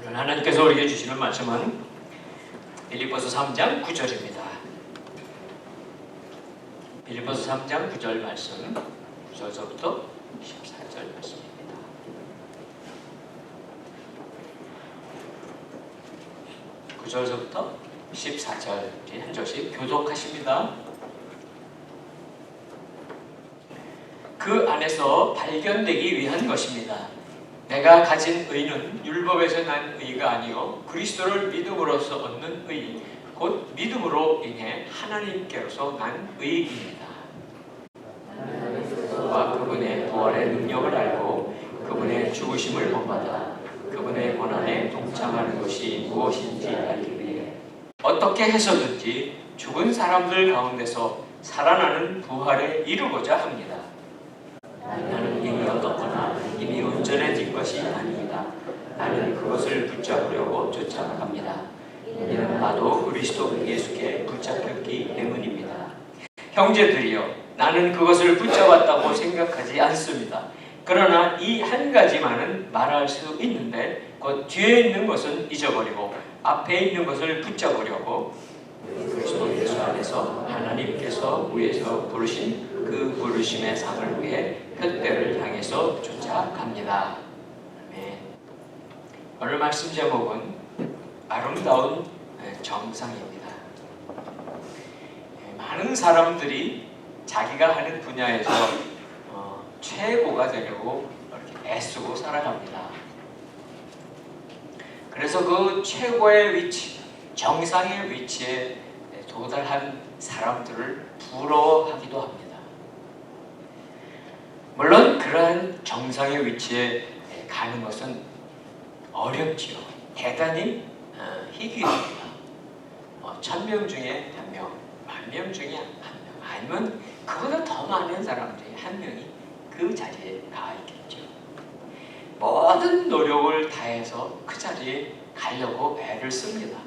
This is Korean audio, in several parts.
오늘 하나님께서 우리에게 주시는 말씀은 빌립보서 3장 9절입니다. 빌립보서 3장 9절 말씀, 9절부터 14절 말씀입니다. (9절부터) 14절 한 절씩 교독하십니다. 그 안에서 발견되기 위한 것입니다. 내가 가진 의는 율법에서 난 의가 아니요 그리스도를 믿음으로써 얻는 의, 곧 믿음으로 인해 하나님께로서 난 의입니다. 그분의 부활의 능력을 알고 그분의 죽으심을 본받아 그분의 고난에 동참하는 것이 무엇인지 알기 위해 어떻게 해서든지 죽은 사람들 가운데서 살아나는 부활에 이르고자 합니다. 나는 이미 얻었거나 이미 온전해진 것이 아닙니다. 나는 그것을 붙잡으려고 쫓아갑니다. 이는 나도 그리스도 예수께 붙잡혔기 때문입니다. 형제들이여, 나는 그것을 붙잡았다고 생각하지 않습니다. 그러나 이 한 가지만은 말할 수 있는데 곧 뒤에 있는 것은 잊어버리고 앞에 있는 것을 붙잡으려고 그리스도 예수 안에서 하나님께서 위에서 부르신 그 부르심의 상을 위해 푯대를 향해서 쫓아갑니다. 아멘. 오늘 말씀 제목은 아름다운 정상입니다. 많은 사람들이 자기가 하는 분야에서 최고가 되려고 이렇게 애쓰고 살아갑니다. 그래서 그 최고의 위치, 정상의 위치에 도달한 사람들을 부러워하기도 합니다. 물론 그러한 정상의 위치에 가는 것은 어렵지요. 대단히 희귀합니다. 1000명 중에 1명, 10,000명 중에 1명, 아니면 그보다 더 많은 사람들이 1명이 그 자리에 가 있겠죠. 모든 노력을 다해서 그 자리에 가려고 애를 씁니다.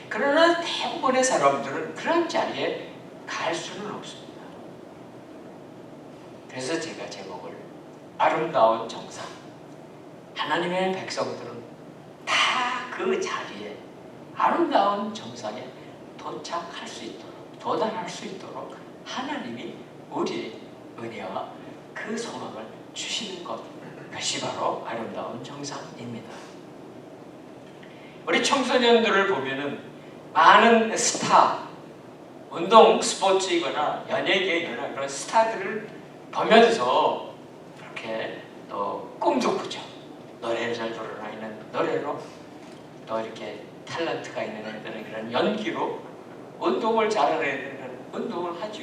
그러나 대부분의 사람들은 그런 자리에 갈 수는 없습니다. 그래서 제가 제목을 아름다운 정상, 하나님의 백성들은 다 그 자리에 아름다운 정상에 도착할 수 있도록, 도달할 수 있도록 하나님이 우리의 은혜와 그 소망을 주시는 것이 바로 아름다운 정상입니다. 우리 청소년들을 보면은 많은 스타, 운동 스포츠이거나 연예계이거나 그런 스타들을 보면서 이렇게 또 꿈도 꾸죠. 노래를 잘 부르나 있는 노래로, 또 이렇게 탤런트가 있는 애들은 그런 연기로, 운동을 잘하는 애들은 운동을 하죠.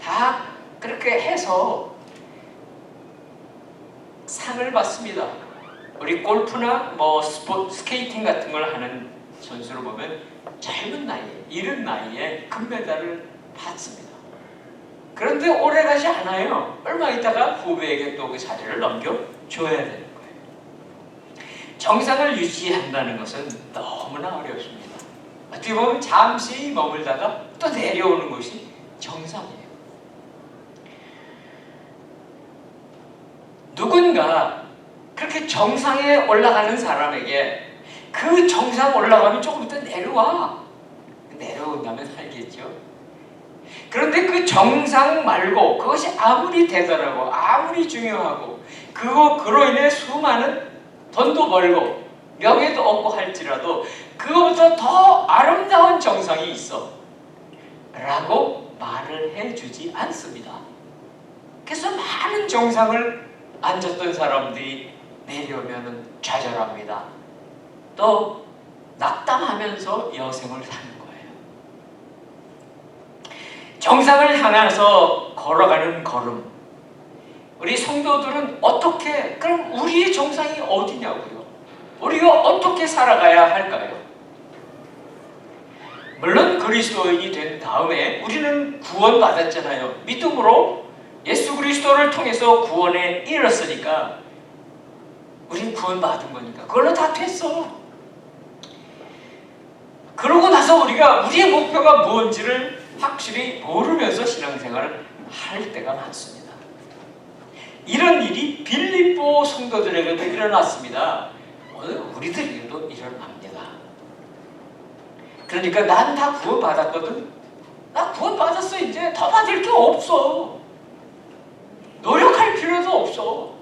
다 그렇게 해서 상을 받습니다. 우리 골프나 스케이팅 같은 걸 하는 선수를 보면 젊은 나이에, 이른 나이에 금메달을 받습니다. 그런데 오래가지 않아요. 얼마 있다가 후배에게 또 그 자리를 넘겨줘야 되는 거예요. 정상을 유지한다는 것은 너무나 어렵습니다. 어떻게 보면 잠시 머물다가 또 내려오는 것이 정상이에요. 누군가 그렇게 정상에 올라가는 사람에게 그 정상 올라가면 조금 있다 내려와. 내려온다면 살겠죠. 그런데 그 정상 말고 그것이 아무리 대단하고 아무리 중요하고 그로 인해 수많은 돈도 벌고 명예도 얻고 할지라도 그거보다 더 아름다운 정상이 있어 라고 말을 해주지 않습니다. 그래서 많은 정상을 앉았던 사람들이 내려오면 좌절합니다. 또 낙담하면서 여생을 사는 거예요. 정상을 향해서 걸어가는 걸음, 우리 성도들은 어떻게, 그럼 우리의 정상이 어디냐고요? 우리가 어떻게 살아가야 할까요? 물론 그리스도인이 된 다음에 우리는 구원받았잖아요. 믿음으로 예수 그리스도를 통해서 구원에 이르렀으니까 우린 구원받은 거니까 그걸로 다 됐어. 그러고 나서 우리가 우리의 목표가 뭔지를 확실히 모르면서 신앙생활을 할 때가 많습니다. 이런 일이 빌립보 성도들에게도 일어났습니다. 줄 압니다. 그러니까 난 다 구원받았거든. 나 구원받았어. 이제 더 받을 게 없어. 노력할 필요도 없어.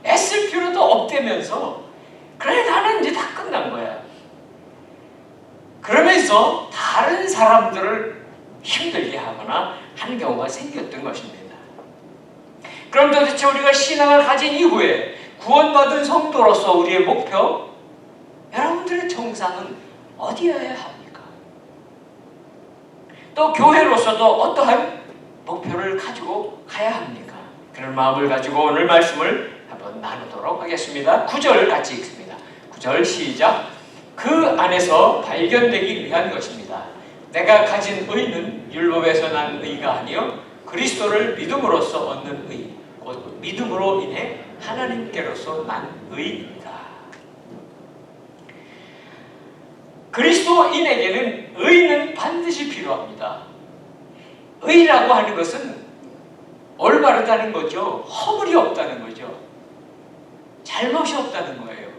애쓸 필요도 없다면서 그래 나는 이제 다 끝난 거야. 그러면서 다른 사람들을 힘들게 하거나 하는 경우가 생겼던 것입니다. 그럼 도대체 우리가 신앙을 가진 이후에 구원받은 성도로서 우리의 목표, 여러분들의 정상은 어디여야 합니까? 또 교회로서도 어떠한 목표를 가지고 가야 합니까? 그런 마음을 가지고 오늘 말씀을 한번 나누도록 하겠습니다. 9절 같이 읽습니다. 9절 시작. 그 안에서 발견되기 위한 것입니다. 내가 가진 의는 율법에서 난 의가 아니요 그리스도를 믿음으로써 얻는 의, 곧 믿음으로 인해 하나님께로서 난 의입니다. 그리스도인에게는 의는 반드시 필요합니다. 의라고 하는 것은 올바르다는 거죠. 허물이 없다는 거죠. 잘못이 없다는 거예요.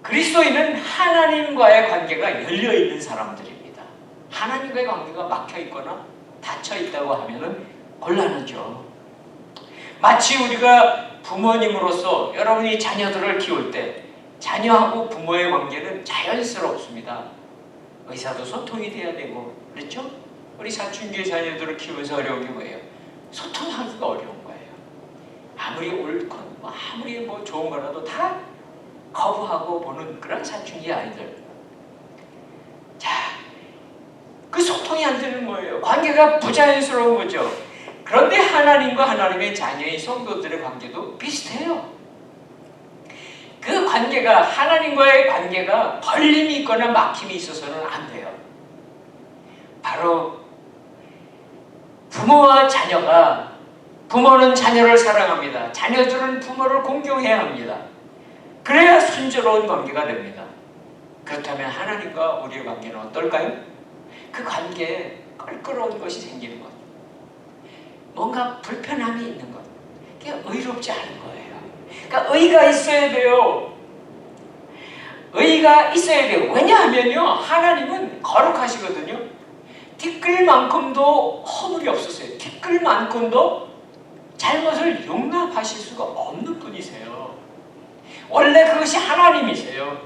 그리스도인은 하나님과의 관계가 열려있는 사람들입니다. 하나님과의 관계가 막혀있거나 닫혀있다고 하면 곤란하죠. 마치 우리가 부모님으로서 여러분이 자녀들을 키울 때 자녀하고 부모의 관계는 자연스럽습니다. 의사도 소통이 돼야 되고 그렇죠? 우리 사춘기 자녀들을 키우면서 어려운 게 뭐예요? 소통하기가 어려운 거예요. 아무리 옳건 아무리 뭐 좋은 거라도 다 거부하고 보는 그런 사춘기 아이들. 자, 그 소통이 안 되는 거예요. 관계가 부자연스러운 거죠. 그런데 하나님과 하나님의 자녀의 성도들의 관계도 비슷해요. 그 관계가 하나님과의 관계가 벌림이 있거나 막힘이 있어서는 안 돼요. 바로 부모와 자녀가, 부모는 자녀를 사랑합니다. 자녀들은 부모를 공경해야 합니다. 그래야 순조로운 관계가 됩니다. 그렇다면 하나님과 우리의 관계는 어떨까요? 그 관계에 껄끄러운 것이 생기는 것, 뭔가 불편함이 있는 것, 그게 의롭지 않은 거예요. 그러니까 의가 있어야 돼요. 의가 있어야 돼요. 왜냐하면요, 하나님은 거룩하시거든요. 티끌만큼도 허물이 없으세요. 티끌만큼도 잘못을 용납하실 수가 없는 분이세요. 원래 그것이 하나님이세요.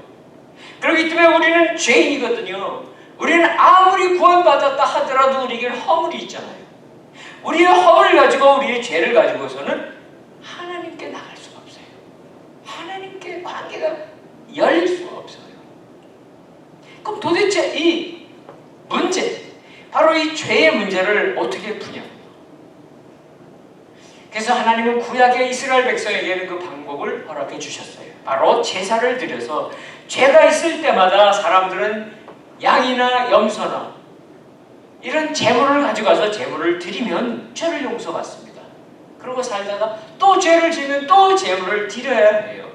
그렇기 때문에 우리는 죄인이거든요. 우리는 아무리 구원받았다 하더라도 우리에게는 허물이 있잖아요. 우리의 허물을 가지고 우리의 죄를 가지고서는 하나님께 나갈 수가 없어요. 하나님께 관계가 열릴 수가 없어요. 그럼 도대체 이 문제, 바로 이 죄의 문제를 어떻게 푸냐? 그래서 하나님은 구약의 이스라엘 백성에게는 그 방법을 허락해 주셨어요. 바로 제사를 드려서 죄가 있을 때마다 사람들은 양이나 염소나 이런 제물을 가져가서 제물을 드리면 죄를 용서받습니다. 그러고 살다가 또 죄를 지면 또 제물을 드려야 해요.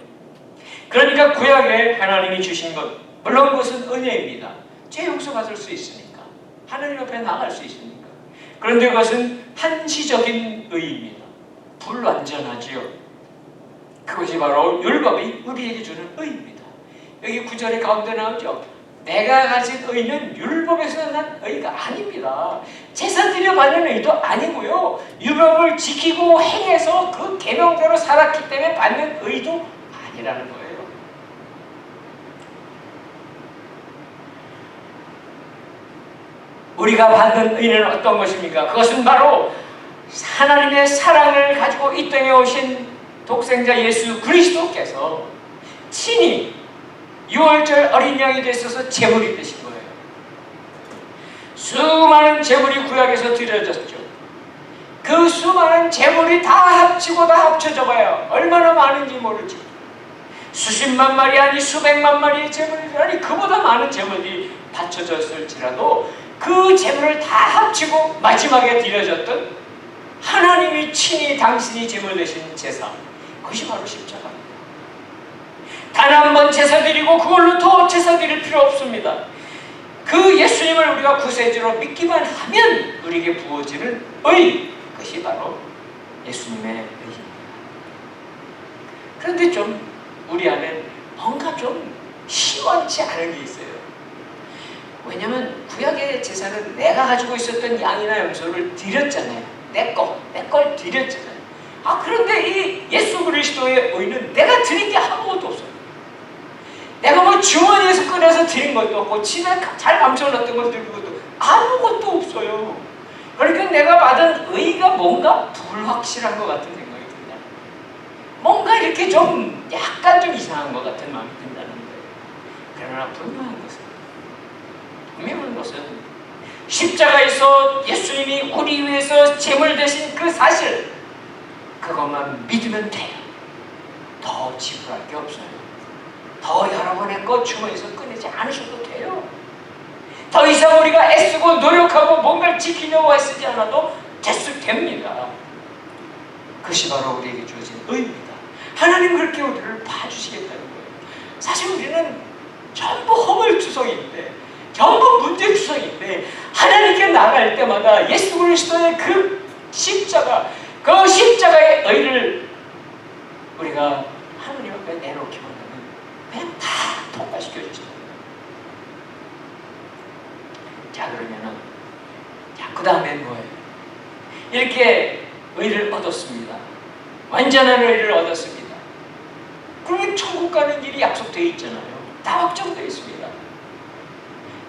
그러니까 구약에 하나님이 주신 것, 물론 그것은 은혜입니다. 죄 용서받을 수 있으니까, 하나님 옆에 나갈 수 있으니까. 그런데 그것은 한시적인 의입니다. 불완전하지요. 그것이 바로 율법이 우리에게 주는 의입니다. 여기 9절의 가운데 나오죠. 내가 가진 의는 율법에서 난 의가 아닙니다. 제사 드려 받는 의도 아니고요, 율법을 지키고 행해서 그 계명대로 살았기 때문에 받는 의도 아니라는 거예요. 우리가 받는 의는 어떤 것입니까? 그것은 바로 하나님의 사랑을 가지고 이 땅에 오신 독생자 예수 그리스도께서 친히 6월절 어린 양이 되셔서 제물이 되신 거예요. 수많은 제물이 구약에서 드려졌죠. 그 수많은 제물이 다 합치고 다 합쳐져 봐요. 얼마나 많은지 모르지. 수십만 마리 아니 수백만 마리의 제물이 아니 그보다 많은 제물이 바쳐졌을지라도 그 제물을 다 합치고 마지막에 드려졌던 하나님이 친히 당신이 제물 되신 제사, 그것이 바로 십자가입니다. 단 한 번 제사 드리고 그걸로 더 제사 드릴 필요 없습니다. 그 예수님을 우리가 구세주로 믿기만 하면 우리에게 부어지는 의, 그것이 바로 예수님의 의입니다. 그런데 좀 우리 안에 뭔가 좀 시원치 않은 게 있어요. 왜냐면 구약의 제사는 내가 가지고 있었던 양이나 염소를 드렸잖아요. 내 걸 드렸잖아요. 그런데 이 예수 그리스도의 의는 내가 드린 게 아무것도 없어요. 내가 뭐 주머니에서 꺼내서 드린 것도 없고 집에 잘 감춰놨던 걸 드린 것도 아무것도 없어요. 그러니까 내가 받은 의가 뭔가 불확실한 것 같은 생각이 듭니다. 뭔가 이렇게 좀 약간 좀 이상한 것 같은 마음이 든다는 거예요. 그러나 분명한 것은 십자가에서 예수님이 우리 위해서 제물 되신 그 사실, 그것만 믿으면 돼요. 더 지불할 게 없어요. 더 여러분의 것 주머니에서 꺼내지 않으셔도 돼요. 더 이상 우리가 애쓰고 노력하고 뭔가를 지키려고 애쓰지 않아도 됩니다. 그것이 바로 우리에게 주어진 의입니다. 하나님 그렇게 우리를 봐주시겠다는 거예요. 사실 우리는 전부 허물투성인데, 전부 문제투성인데, 하나님께 나갈 때마다 예수 그리스도의 그 십자가, 그 십자가의 의를 우리가 하나님 앞에 내놓기만 하면 그냥 다 통과시켜 주십니다. 자, 그러면은, 그 다음엔 뭐예요? 이렇게 의를 얻었습니다. 완전한 의를 얻었습니다. 그러면 천국 가는 길이 약속되어 있잖아요. 다 확정되어 있습니다.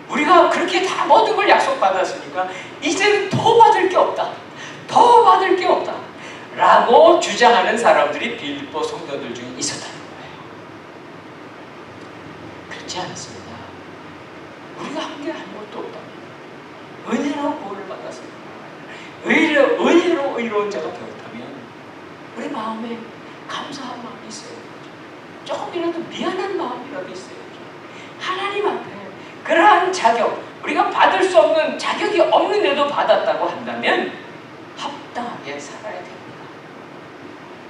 우리가 그렇게 다 모든 걸 약속받았으니까 이제는 더 받을 게 없다. 더 받을 게 없다. 라고 주장하는 사람들이 빌립보 성도들 중에 있었다는 거예요. 그렇지 않습니다. 우리가 한 게 아무것도 없다. 은혜로 구원을 받았습니다. 은혜로 의로운 자가 되었다면 우리 마음에 감사한 마음이 있어요. 조금이라도 미안한 마음이라도 있어요. 하나님 앞에 그러한 자격, 우리가 받을 수 없는 자격이 없는데도 받았다고 한다면 합당하게 살아야 됩니다.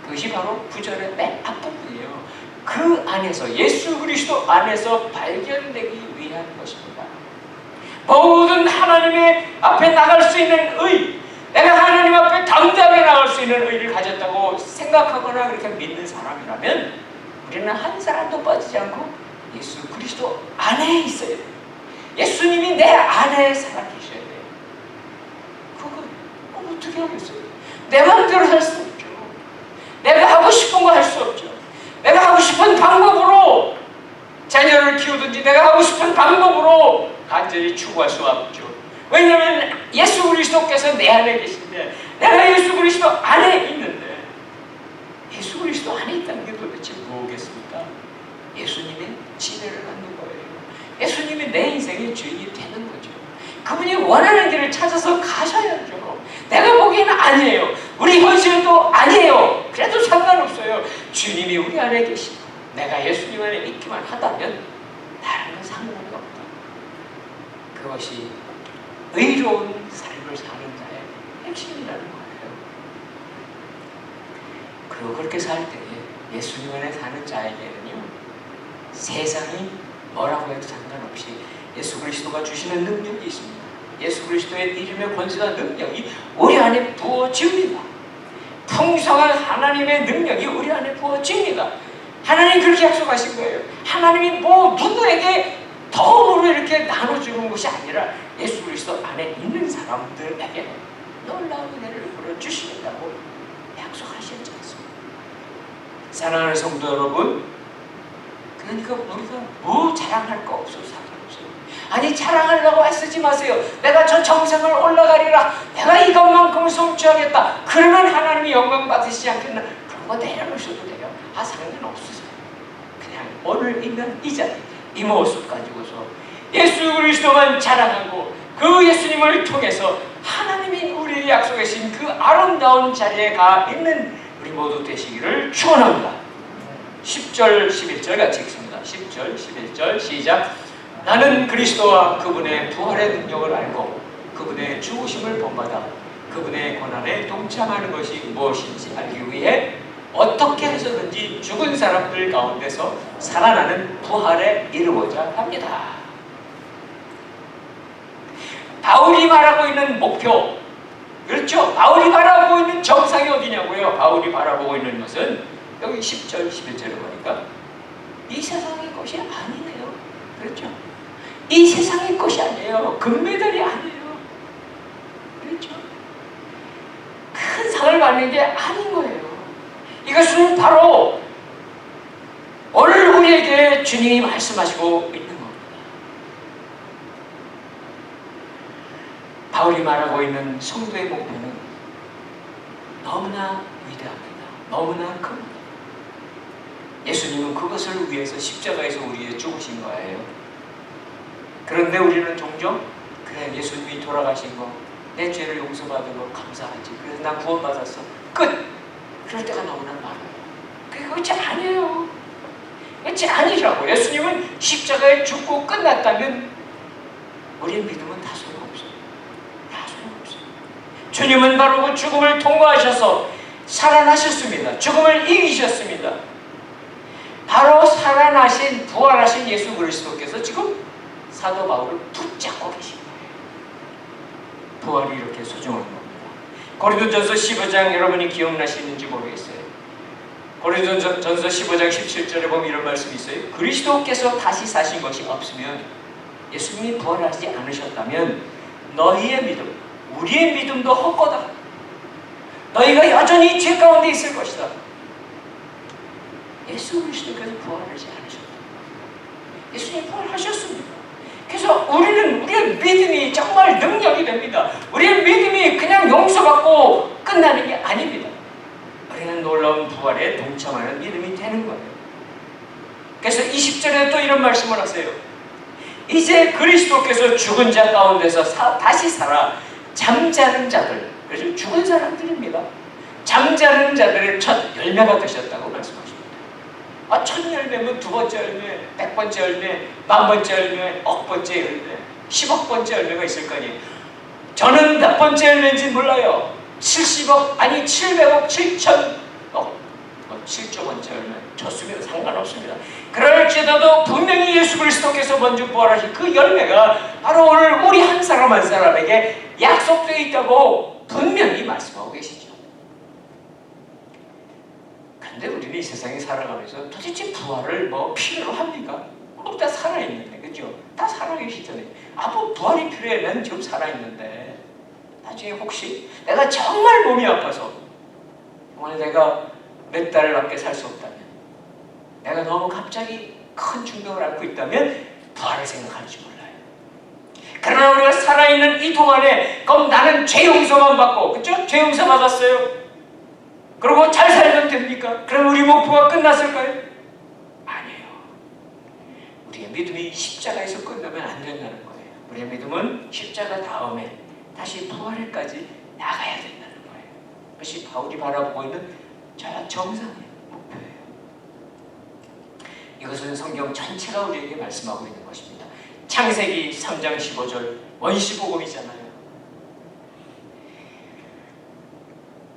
그것이 바로 9절의 맨 앞부분이에요. 그 안에서, 예수 그리스도 안에서 발견되기 위한 것입니다. 모든 하나님의 앞에 나갈 수 있는 의, 내가 하나님 앞에 당당하게 나갈 수 있는 의를 가졌다고 생각하거나 그렇게 믿는 사람이라면 우리는 한 사람도 빠지지 않고 예수 그리스도 안에 있어야 돼요. 예수님이 내 안에 살아계셔야 돼요. 그거 어떻게 하겠어요? 내 마음대로 살 수 없죠. 내가 하고 싶은 거 할 수 없죠. 내가 하고 싶은 방법으로 자녀를 키우든지 내가 하고 싶은 방법으로 간절히 추구할 수 없죠. 왜냐하면 예수 그리스도께서 내 안에 계신데, 내가 예수 그리스도 안에 있는데, 예수 그리스도 안에 있다는 게 도대체 뭐겠습니까? 예수님의 지배를 받는 거예요. 예수님이 내 인생의 주인이 되는 거죠. 그분이 원하는 길을 찾아서 가셔야죠. 내가 보기에는 아니에요. 우리 현실도 아니에요. 그래도 상관없어요. 주님이 우리 안에 계시고 내가 예수님 안에 있기만 하다면 다른 건 상관이 없다. 그것이 의로운 삶을 사는 자의 핵심이라는 거예요. 그리고 그렇게 살 때에 예수님 안에 사는 자에게는요, 세상이 뭐라고 해도 상관없이 예수 그리스도가 주시는 능력이 있습니다. 예수 그리스도의 이름의 권세와 능력이 우리 안에 부어집니다. 풍성한 하나님의 능력이 우리 안에 부어집니다. 하나님이 그렇게 약속하신 거예요. 하나님이 뭐 누구에게 덤으로 이렇게 나눠주는 것이 아니라 예수 그리스도 안에 있는 사람들에게 놀라운 은혜를 부어주시겠다고 약속하셨지 않습니까? 사랑하는 성도 여러분, 그러니까 우리가 뭐 자랑할 거 없어서 상관없어요. 아니, 자랑하려고 애쓰지 마세요. 내가 저 정상을 올라가리라, 내가 이것만큼을 성취하겠다, 그러면 하나님이 영광 받으시지 않겠나? 그런 거 내려놓으셔도 돼요. 상관없으세요. 그냥 오늘 있는 이 자리, 이 모습 가지고서 예수 그리스도만 자랑하고 그 예수님을 통해서 하나님이 우리에게 약속하신 그 아름다운 자리에 가 있는 우리 모두 되시기를 축원합니다. 10절 11절 같이 읽습니다. 10절 11절 시작. 나는 그리스도와 그분의 부활의 능력을 알고 그분의 죽으심을 본받아 그분의 고난에 동참하는 것이 무엇인지 알기 위해 어떻게 해서든지 죽은 사람들 가운데서 살아나는 부활에 이르고자 합니다. 바울이 말하고 있는 목표, 그렇죠? 바울이 바라보고 있는 정상이 어디냐고요? 바울이 바라보고 있는 것은 여기 10절 11절에 보니까 이 세상의 것이 아니네요. 그렇죠? 이 세상의 것이 아니에요. 금메달이 아니에요. 그렇죠? 큰 상을 받는 게 아닌 거예요. 이것은 바로 오늘 우리에게 주님이 말씀하시고 있는 겁니다. 바울이 말하고 있는 성도의 목표는 너무나 위대합니다. 너무나 큽니다. 예수님은 그것을 위해서 십자가에서 우리의 죽으신 거예요. 그런데 우리는 종종 그래 예수님이 돌아가신 거 내 죄를 용서받은 거 감사하지. 그래서 나 구원받았어. 끝! 그럴 때가 너무나 많아요. 그것이 아니에요. 그것이 아니라고. 예수님은 십자가에 죽고 끝났다면 우리의 믿음은 다 소용없어요. 다 소용없어요. 주님은 바로 그 죽음을 통과하셔서 살아나셨습니다. 죽음을 이기셨습니다. 바로 살아나신 부활하신 예수 그리스도께서 지금 사도 바울을 붙잡고 계신 거예요. 부활이 이렇게 소중한 겁니다. 고린도전서 15장 여러분이 기억나시는지 모르겠어요. 고린도전서 15장 17절에 보면 이런 말씀이 있어요. 그리스도께서 다시 사신 것이 없으면, 예수님이 부활하지 않으셨다면 너희의 믿음, 우리의 믿음도 헛거다. 너희가 여전히 죄 가운데 있을 것이다. 예수 그리스도께서 부활하지 않으셨다. 예수님이 부활하셨습니다. 그래서 우리의 믿음이 정말 능력이 됩니다. 우리의 믿음이 그냥 용서받고 끝나는 게 아닙니다. 우리는 놀라운 부활에 동참하는 믿음이 되는 거예요. 그래서 20절에 또 이런 말씀을 하세요. 이제 그리스도께서 죽은 자 가운데서 다시 살아 잠자는 자들, 그래서 죽은 사람들입니다. 잠자는 자들의 첫 열매가 되셨다고 말씀하십니다. 첫 열매면 두 번째 열매, 100번째 열매, 10,000번째 열매, 억번째 열매, 10억번째 열매가 있을 거 아니에요. 저는 몇 번째 열매인지 몰라요. 70억, 아니 700억, 7,000억, 7조 번째 열매 좋습니다. 상관없습니다. 그럴지라도 분명히 예수 그리스도께서 먼저 부활하신 그 열매가 바로 오늘 우리 한 사람 한 사람에게 약속되어 있다고 분명히 말씀하고 계시죠. 근데 우리는 이 세상에 살아가면서 도대체 부활을 필요로 합니까? 다 살아있는데, 그죠? 다 살아계시잖아요. 뭐 부활이 필요해? 난 지금 살아있는데. 나중에 혹시 내가 정말 몸이 아파서 정말 내가 몇 달밖에 살 수 없다면, 내가 너무 갑자기 큰 충격을 앓고 있다면 부활을 생각할지 몰라요. 그러나 우리가 살아있는 이 동안에 그럼 나는 죄 용서만 받고, 그죠? 죄 용서 받았어요. 그리고 잘 살면 됩니까? 그럼 우리 목표가 끝났을까요? 아니에요. 우리의 믿음이 십자가에서 끝나면 안 된다는 거예요. 우리의 믿음은 십자가 다음에 다시 부활에까지 나가야 된다는 거예요. 그것이 바울이 바라보고 있는 저 정상의 목표예요. 이것은 성경 전체가 우리에게 말씀하고 있는 것입니다. 창세기 3장 15절 원시복음이잖아요.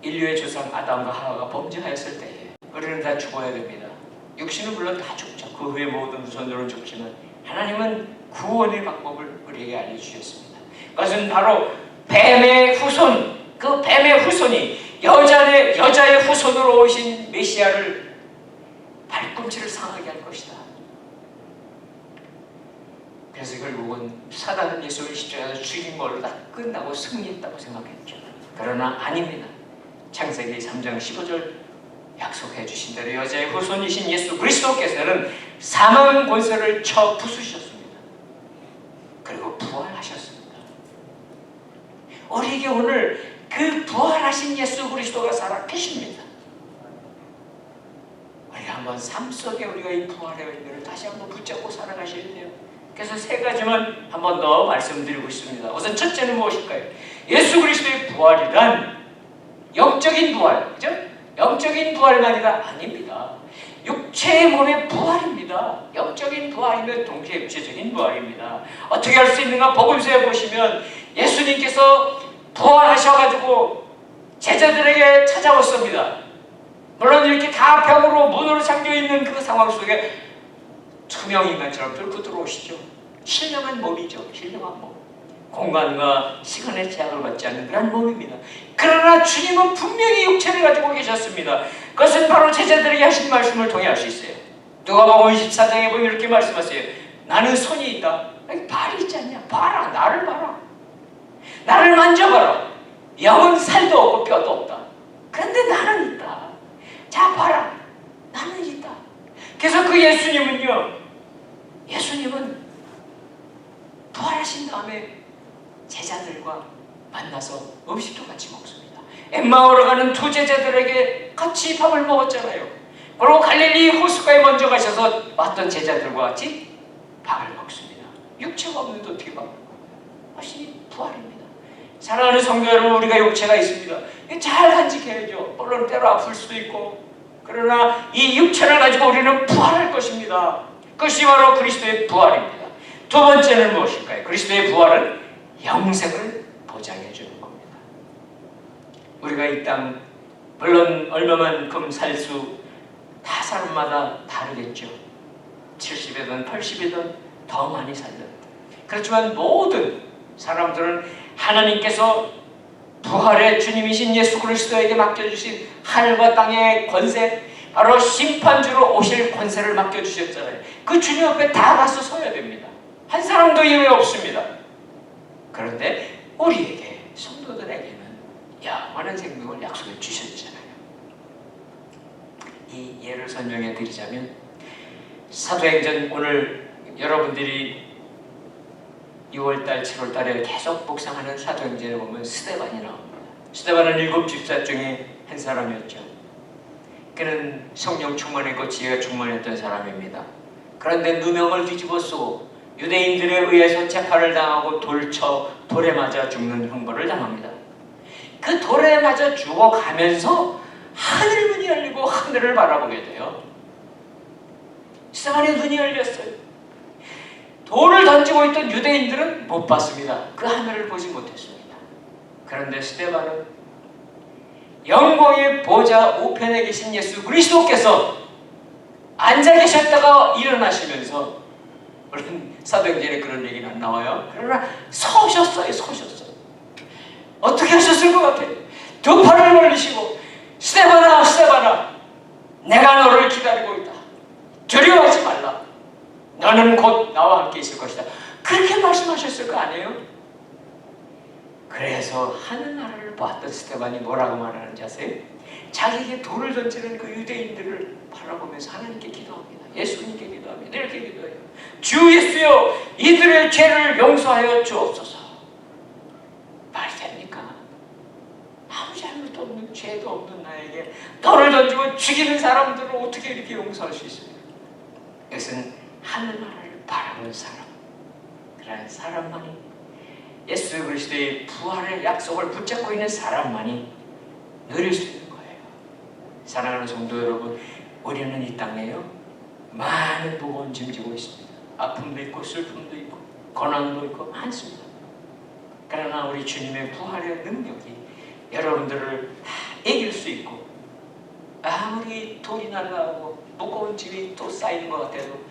인류의 조상 아담과 하와가 범죄하였을 때에 우리는 다 죽어야 됩니다. 육신은 물론 다 죽죠. 그 후에 모든 후손들은 죽지만 하나님은 구원의 방법을 우리에게 알려주셨습니다. 그것은 바로 뱀의 후손, 그 뱀의 후손이 여자의 후손으로 오신 메시아를 발꿈치를 상하게 할 것이다. 그래서 결국은 사단은 예수를 십자가에서 죽인 걸로 다 끝나고 승리했다고 생각했죠. 그러나 아닙니다. 창세기 3장 15절 약속해 주신 대로 여자의 후손이신 예수 그리스도께서는 사망 권세를 쳐 부수셨습니다. 그리고 부활하셨습니다. 우리에게 오늘 그 부활하신 예수 그리스도가 살아 계십니다. 우리가 한번 삶 속에 우리가 이 부활의 의미를 다시 한번 붙잡고 살아가셔야 돼요. 그래서 세 가지만 한번 더 말씀드리고 있습니다. 우선 첫째는 무엇일까요? 예수 그리스도의 부활이란 영적인 부활, 그죠? 영적인 부활만이가 아닙니다. 육체의 몸의 부활입니다. 영적인 부활이면 동시에 육체적인 부활입니다. 어떻게 할 수 있는가? 복음서에 보시면 예수님께서 부활하셔가지고 제자들에게 찾아왔습니다. 물론 이렇게 다 벽으로 문으로 잠겨있는 그 상황 속에 투명인간처럼 뚫고 들어오시죠. 신령한 몸이죠. 신령한 몸. 공간과 시간의 제약을 받지 않는 그런 몸입니다. 그러나 주님은 분명히 육체를 가지고 계셨습니다. 그것은 바로 제자들에게 하신 말씀을 통해 알 수 있어요. 누가복음 14장에 보면 이렇게 말씀하세요. 나는 손이 있다. 아니, 발이 있지 않냐? 봐라. 나를 봐라. 나를 만져봐라. 영은 살도 없고 뼈도 없다. 그런데 나는 있다. 자, 봐라. 나는 있다. 그래서 그 예수님은 부활하신 다음에 제자들과 만나서 음식도 같이 먹습니다. 엠마오로 가는 두 제자들에게 같이 밥을 먹었잖아요. 그리고 갈릴리 호숫가에 먼저 가셔서 왔던 제자들과 같이 밥을 먹습니다. 육체가 없는데 어떻게 밥을 먹어요? 그것이 부활입니다. 사랑하는 성도 여러분, 우리가 육체가 있습니다. 잘 간직해야죠. 물론 때로 아플 수도 있고, 그러나 이 육체를 가지고 우리는 부활할 것입니다. 그것이 바로 그리스도의 부활입니다. 두 번째는 무엇일까요? 그리스도의 부활은 영생을 보장해 주는 겁니다. 우리가 이 땅 물론 얼마만큼 살 수 다 사람마다 다르겠죠. 70이든 80이든 더 많이 살든. 그렇지만 모든 사람들은 하나님께서 부활의 주님이신 예수 그리스도에게 맡겨주신 하늘과 땅의 권세, 바로 심판주로 오실 권세를 맡겨주셨잖아요. 그 주님 앞에 다 가서 서야 됩니다. 한 사람도 예외 없습니다. 그런데 우리에게, 성도들에게는 영원한 생명을 약속해 주셨잖아요. 이 예를 설명해 드리자면, 사도행전, 오늘 여러분들이 6월달, 7월달에 계속 묵상하는 사도행전에 보면 스데반이 나옵니다. 스데반은 7 집사 중에 한 사람이었죠. 그는 성령 충만했고 지혜가 충만했던 사람입니다. 그런데 누명을 뒤집어 쓰고 유대인들에 의해서 재판을 당하고 돌에 맞아 죽는 형벌을 당합니다. 그 돌에 맞아 죽어가면서 하늘 문이 열리고 하늘을 바라보게 돼요. 스데반의 눈이 열렸어요. 돌을 던지고 있던 유대인들은 못 봤습니다. 그 하늘을 보지 못했습니다. 그런데 스데반은 영광의 보좌 우편에 계신 예수 그리스도께서 앉아 계셨다가 일어나시면서, 물론 사도행전에 그런 얘기는 안 나와요. 그러나 서셨어요. 어떻게 하셨을 것 같아요? 두 팔을 벌리시고 스데반아, 스데반아, 내가 너를 기다리고 있다. 두려워하지 말라. 너는 곧 나와 함께 있을 것이다. 그렇게 말씀하셨을 거 아니에요? 그래서 하늘나라를 봤던 스데반이 뭐라고 말하는지 아세요? 자기에게 돌을 던지는 그 유대인들을 바라보면서 하나님께 기도합니다. 예수님께 기도합니다. 이렇게 기도해요. 주 예수여, 이들의 죄를 용서하여 주옵소서. 말이 됩니까? 아무 잘못도 없는, 죄도 없는 나에게 돌을 던지고 죽이는 사람들을 어떻게 이렇게 용서할 수 있습니까? 이것은 하늘나라를 바라보는 사람, 그런 사람만이, 예수 그리스도의 부활의 약속을 붙잡고 있는 사람만이 누릴 수 있는 거예요. 사랑하는 성도 여러분, 우리는 이 땅에요 많은 무거운 짐 지고 있습니다. 아픔도 있고 슬픔도 있고 고난도 있고 많습니다. 그러나 우리 주님의 부활의 능력이 여러분들을 다 이길 수 있고, 아무리 돌이 날아가고 무거운 짐이 또 쌓이는 것 같아도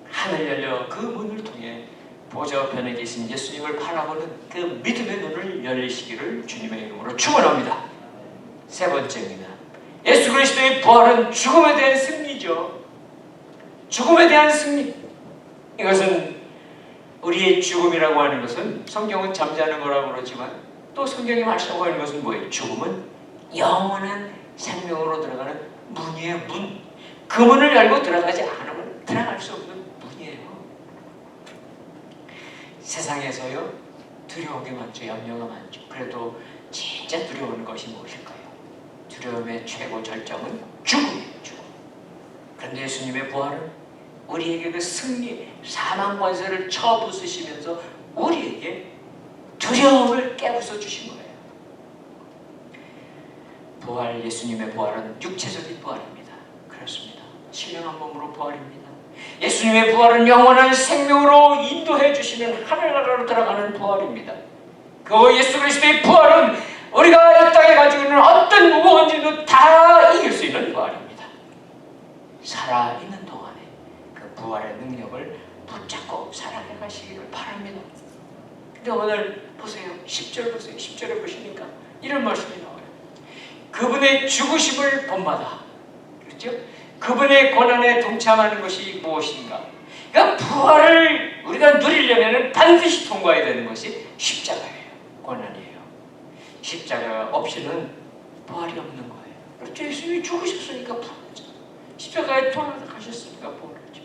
하늘 열려 그 문을 통해 보좌 우편에 계신 예수님을 바라보는 그 믿음의 눈을 열리시기를 주님의 이름으로 축원합니다. 세 번째입니다. 예수 그리스도의 부활은 죽음에 대한 승리죠. 죽음에 대한 승리. 이것은 우리의 죽음이라고 하는 것은, 성경은 잠자는 거라고 그러지만 또 성경이 말씀하고 있는 것은 뭐예요? 죽음은 영원한 생명으로 들어가는 문이에요. 문. 그 문을 열고 들어가지 않으면 들어갈 수 없는 문이에요. 세상에서요 두려운 게 많죠. 염려가 많죠. 그래도 진짜 두려운 것이 무엇일까요? 두려움의 최고 절정은 죽음이에요. 죽음. 그런데 예수님의 부활은 우리에게 그 승리, 사망 권세를 쳐부수시면서 우리에게 두려움을 깨부숴 주신 거예요. 부활, 예수님의 부활은 육체적인 부활입니다. 그렇습니다. 신령한 몸으로 부활입니다. 예수님의 부활은 영원한 생명으로 인도해 주시는 하늘나라로 들어가는 부활입니다. 그 예수 그리스도의 부활은 우리가 이 땅에 가지고 있는 어떤 무거운 짐도 다 이길 수 있는 부활입니다. 살아있는 동안에 그 부활의 능력을 붙잡고 살아내 가시기를 바랍니다. 근데 오늘 보세요. 10절 보세요. 10절에 보시니까 이런 말씀이 나와요. 그분의 죽으심을 본받아. 그렇죠? 그분의 고난에 동참하는 것이 무엇인가? 그러니까 부활을 우리가 누리려면 반드시 통과해야 되는 것이 십자가예요. 고난이에요. 십자가 없이는 부활이 없는 거예요. 그렇죠. 예수님이 죽으셨으니까 부활하죠. 십자가에 돌아가셨으니까 부활하죠.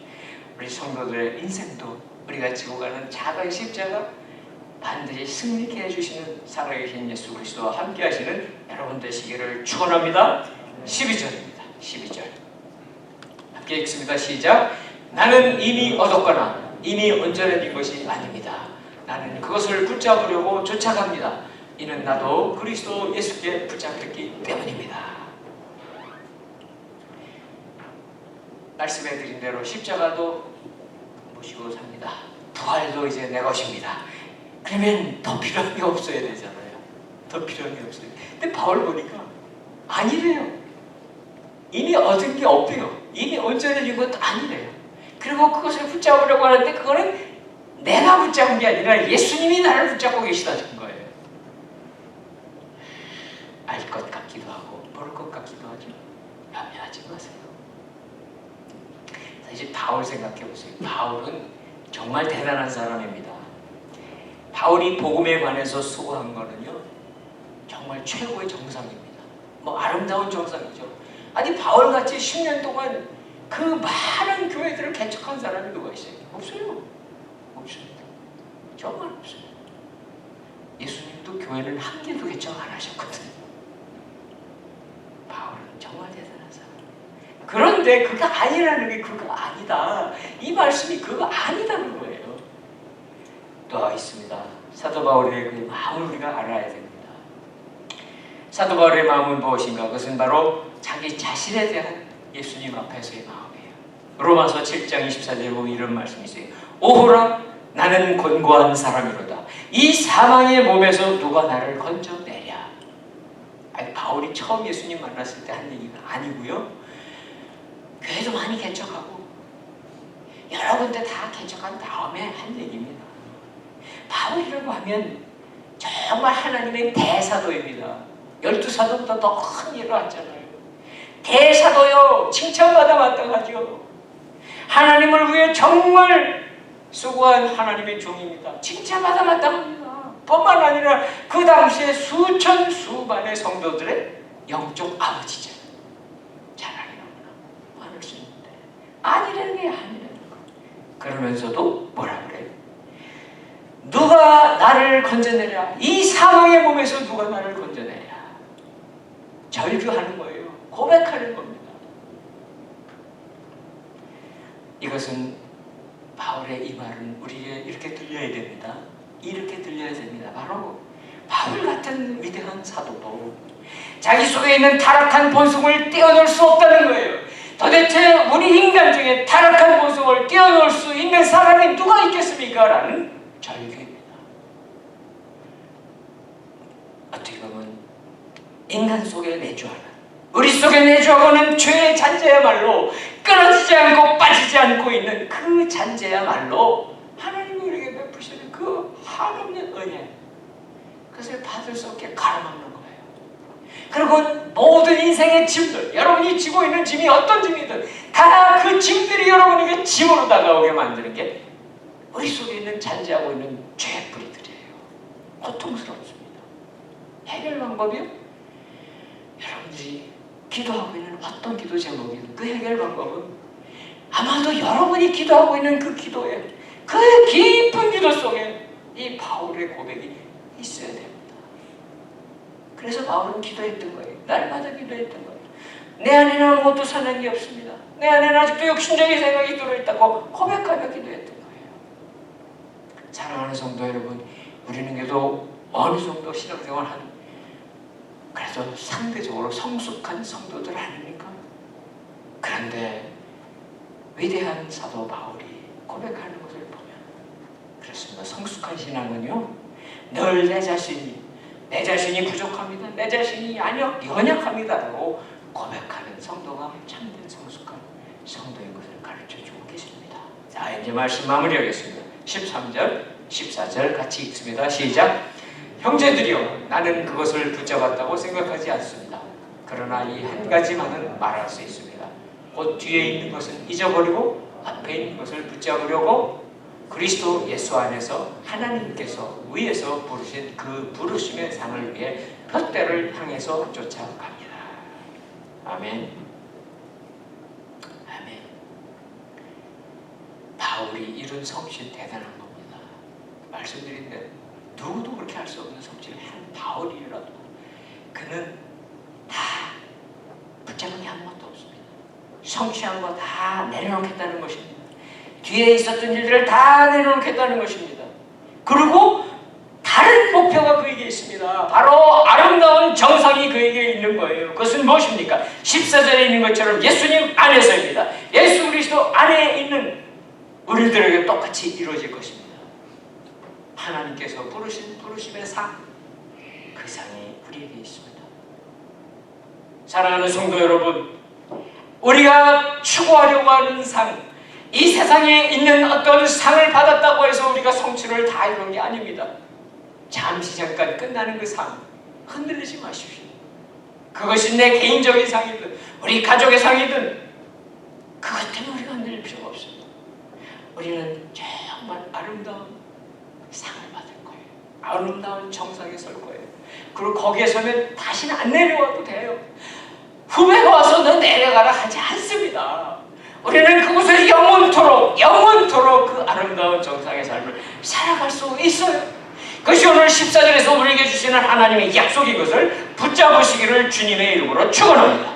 우리 성도들의 인생도 우리가 지고 가는 작은 십자가 반드시 승리케 해주시는 살아계신 예수 그리스도와 함께 하시는 여러분 되시기를 축원합니다. 12절입니다. 12절 함께 읽습니다. 시작. 나는 이미 얻었거나 이미 온전해진 것이 아닙니다. 나는 그것을 붙잡으려고 쫓아갑니다. 이는 나도 그리스도 예수께 붙잡혔기 때문입니다. 말씀해드린 대로 십자가도 모시고 삽니다. 부활도 이제 내 것입니다. 그러면 더 필요한 게 없어야 되잖아요. 더 필요한 게 없어요. 근데 바울 보니까 아니래요. 이미 얻은 게 없대요. 이미 온전해진 것도 아니래요. 그리고 그것을 붙잡으려고 하는데 그거는 내가 붙잡은 게 아니라 예수님이 나를 붙잡고 계시다는 거예요. 알 것 같기도 하고 모를 것 같기도 하죠. 염려하지 마세요. 사실 바울 생각해 보세요. 바울은 정말 대단한 사람입니다. 바울이 복음에 관해서 수고한 거는요 정말 최고의 정상입니다. 뭐 아름다운 정상이죠. 아니 바울같이 10년 동안 그 많은 교회들을 개척한 사람이 누가 있어요? 없어요. 없습니다. 정말 없어요. 예수님도 교회를 한 개도 개척 안 하셨거든요. 바울은 정말 대단한 사람. 그런데 그거 아니라는 게 그거 아니다. 이 말씀이 그거 아니다는 거예요. 또 있습니다. 사도 바울의 그 마음을 우리가 알아야 됩니다. 사도 바울의 마음은 무엇인가? 그것은 바로 자기 자신에 대한 예수님 앞에서의 마음이에요. 로마서 7장 24절에 보면 이런 말씀이 있어요. 오호라 나는 곤고한 사람이로다. 이 사망의 몸에서 누가 나를 건져내랴. 아니, 바울이 처음 예수님 만났을 때 한 얘기가 아니고요. 교회도 많이 개척하고 여러 군데 다 개척한 다음에 한 얘기입니다. 바울이라고 하면 정말 하나님의 대사도입니다. 12사도보다 더 큰 일을 했잖아요. 대사도요. 칭찬받아 마땅하죠. 하나님을 위해 정말 수고한 하나님의 종입니다. 칭찬받아 마땅합니다. 뿐만 아니라 그 당시에 수천 수만의 성도들의 영적 아버지죠. 자랑이 너무나 많을 수 있는데 아니라는 게 아니라는 거. 그러면서도 뭐라 그래요? 누가 나를 건져내랴? 이 사망의 몸에서 누가 나를 건져내랴? 절규하는 거예요. 고백하는 겁니다. 이것은 바울의 이 말은 우리에게 이렇게 들려야 됩니다. 이렇게 들려야 됩니다. 바로 바울 같은 위대한 사도도 자기 속에 있는 타락한 본성을 떼어놓을 수 없다는 거예요. 도대체 우리 인간 중에 타락한 본성을 떼어놓을 수 있는 사람이 누가 있겠습니까? 라는 절규입니다. 어떻게 보면 인간 속에 내주하는 우리 속에 내주하고는 죄의 잔재야말로 끊어지지 않고 빠지지 않고 있는 그 잔재야말로 하나님이 우리에게 베푸시는 그 한없는 은혜, 그것을 받을 수 없게 가로막는 거예요. 그리고 모든 인생의 짐들, 여러분이 지고 있는 짐이 어떤 짐이든 다 그 짐들이 여러분에게 짐으로 다가오게 만드는 게 우리 속에 있는 잔재하고 있는 죄의 뿌리들이에요. 고통스럽습니다. 해결 방법이요? 여러분들이 기도하고 있는 어떤 기도 제목이든 그 해결 방법은 아마도 여러분이 기도하고 있는 그 기도에, 그 깊은 기도 속에 이 바울의 고백이 있어야 됩니다. 그래서 바울은 기도했던 거예요. 날마다 기도했던 거예요. 내 안에는 아무것도 선한 게 없습니다. 내 안에는 아직도 욕심적인 생각이 들어있다고 고백하며 기도했던 거예요. 사랑하는 성도 여러분, 우리는 그래도 어느 정도 신앙생활 한 그래도 상대적으로 성숙한 성도들 아닙니까? 그런데 위대한 사도 바울이 고백하는 것을 보면 그렇습니다. 성숙한 신앙은요, 늘 내 자신이 부족합니다. 내 자신이 연약합니다라고 고백하는 성도가 참된 성숙한 성도인 것을 가르쳐주고 계십니다. 자, 이제 말씀 마무리하겠습니다. 13절, 14절 같이 읽습니다. 시작. 형제들이여, 나는 그것을 붙잡았다고 생각하지 않습니다. 그러나 이 한 가지만은 말할 수 있습니다. 곧 뒤에 있는 것은 잊어버리고 앞에 있는 것을 붙잡으려고 그리스도 예수 안에서 하나님께서 위에서 부르신 그 부르심의 상을 위해 푯대를 향해서 쫓아갑니다. 아멘. 아멘. 바울이 이룬 성취는 대단한 겁니다. 말씀드린 대로 누구도 그렇게 할 수 없는 성취를 한 바울이라도 그는 다 붙잡은 게 아무것도 없습니다. 성취한 거 다 내려놓겠다는 것입니다. 뒤에 있었던 일들을 다 내려놓겠다는 것입니다. 그리고 다른 목표가 그에게 있습니다. 바로 아름다운 정상이 그에게 있는 거예요. 그것은 무엇입니까? 14절에 있는 것처럼 예수님 안에서입니다. 예수 그리스도 안에 있는 우리들에게 똑같이 이루어질 것입니다. 하나님께서 부르신 부르심의 상, 그 상이 우리에게 있습니다. 사랑하는 성도 여러분, 우리가 추구하려고 하는 상, 이 세상에 있는 어떤 상을 받았다고 해서 우리가 성취를 다 이룬 게 아닙니다. 잠시 잠깐 끝나는 그 상, 흔들리지 마십시오. 그것이 내 개인적인 상이든 우리 가족의 상이든 그것 때문에 우리가 흔들릴 필요가 없습니다. 우리는 정말 아름다운 상을 받을 거예요. 아름다운 정상에 설 거예요. 그리고 거기에 서면 다시는 안 내려와도 돼요. 후배가 와서 너 내려가라 하지 않습니다. 우리는 그곳을 영원토록 그 아름다운 정상의 삶을 살아갈 수 있어요. 그것이 오늘 14절에서 우리에게 주시는 하나님의 약속인 것을 붙잡으시기를 주님의 이름으로 축원합니다.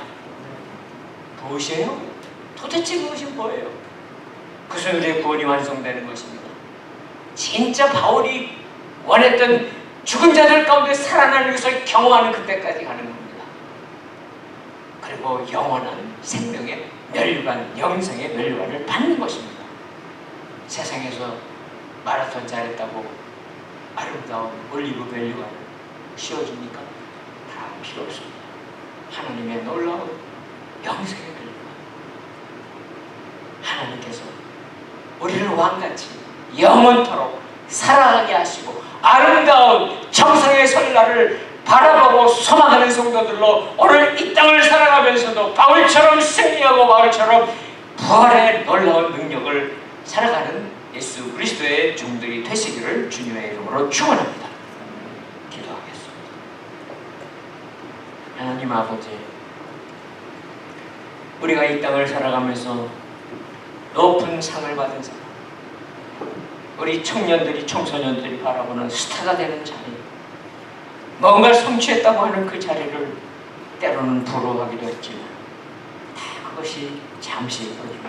무엇이에요? 도대체 그것이 뭐예요? 그것은 우리의 구원이 완성되는 것입니다. 진짜 바울이 원했던 죽은 자들 가운데 살아나는 것을 경험하는 그때까지 가는 겁니다. 그리고 영원한 생명의 멸류관, 영생의 멸류관을 받는 것입니다. 세상에서 마라톤 잘했다고 아름다운 올리브 멸류관을 씌워줍니까? 다 필요 없습니다. 하나님의 놀라운 영생의 멸류관, 하나님께서 우리를 왕같이 영원토록 살아가게 하시고 아름다운 정상의 설날을 바라보고 소망하는 성도들로 오늘 이 땅을 살아가면서도 바울처럼 승리하고 바울처럼 부활의 놀라운 능력을 살아가는 예수 그리스도의 종들이 되시기를 주님의 이름으로 축원합니다. 기도하겠습니다. 하나님 아버지, 우리가 이 땅을 살아가면서 높은 상을 받은 사람, 우리 청년들이 청소년들이 바라보는 스타가 되는 자리, 뭔가를 성취했다고 하는 그 자리를 때로는 부러워하기도 했지만 다 그것이 잠시일 뿐입니다.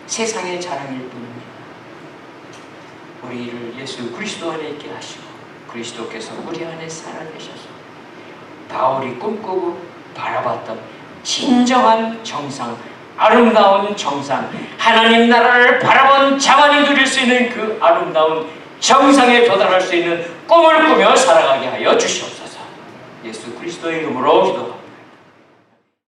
세상의 자랑일 뿐입니다. 우리를 예수 그리스도 안에 있게 하시고 그리스도께서 우리 안에 살아계셔서 바울이 꿈꾸고 바라봤던 진정한 정상, 아름다운 정상, 하나님 나라를 바라본 자만이 누릴 수 있는 그 아름다운 정상에 도달할 수 있는 꿈을 꾸며 살아가게 하여 주시옵소서. 예수 그리스도의 이름으로 기도합니다.